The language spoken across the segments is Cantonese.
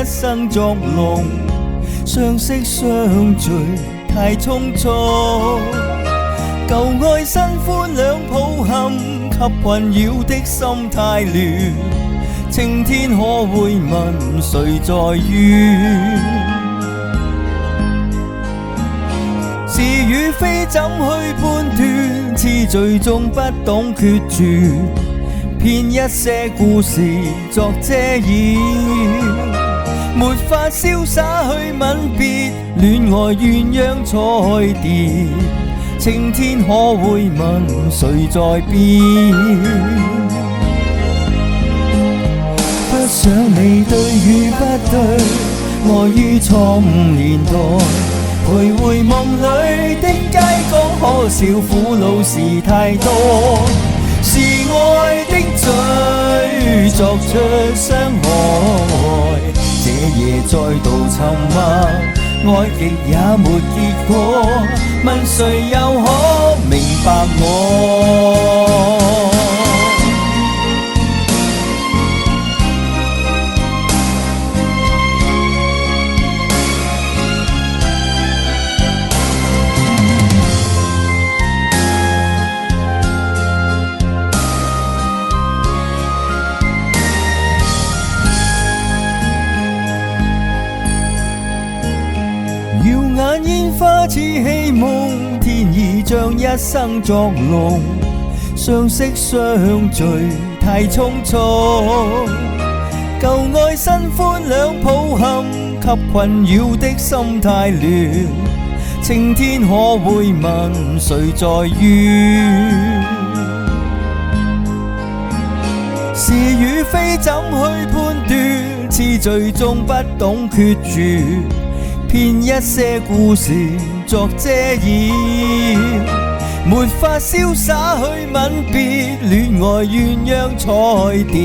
一生作弄，相識相聚太匆促，舊愛新歡兩抱憾，給困擾的心太亂。青天可會問誰在怨？是與非怎去判斷？痴醉中不懂決絕，編一些故事作遮掩，沒法瀟灑去吻別，戀愛鴛鴦彩蝶。青天可會問誰在變？不想你對與不對，愛於錯誤年代，徘徊夢裏的街角，可笑苦惱事太多，是愛的罪作出傷害，這夜再度沉默，愛極也沒結果，問誰又可明白我？耀眼煙花似戲夢，天意將一生作弄，相識相聚太匆促，舊愛新歡兩抱憾，給困擾的心太亂。青天可會問誰在怨？是與非怎去判斷？痴醉中不懂決絕，編一些故事作遮掩，沒法瀟灑去吻別，戀愛鴛鴦彩蝶。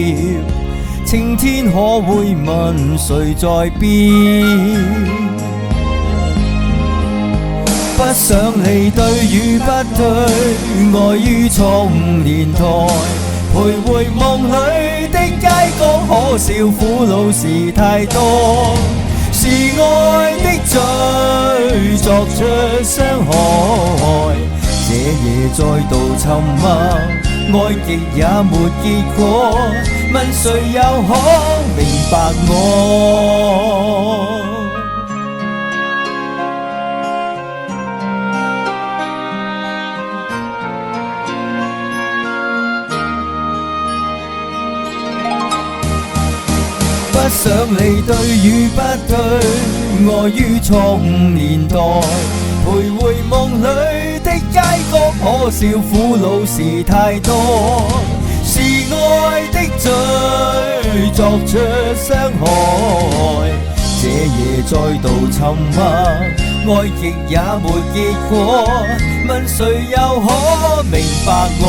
青天可會問誰在變？不想離對與不對，愛於錯誤年代，徘徊夢裏的街角，可笑苦惱事太多，是愛的罪作出傷害，這夜再度沉默，愛極也沒結果，問誰又可明白我？不想離對與不對，愛於錯誤年代，徘徊夢裏的街角，可笑苦惱事太多，是愛的罪作出傷害，這夜再度沉默，愛極也沒結果，問誰又可明白我？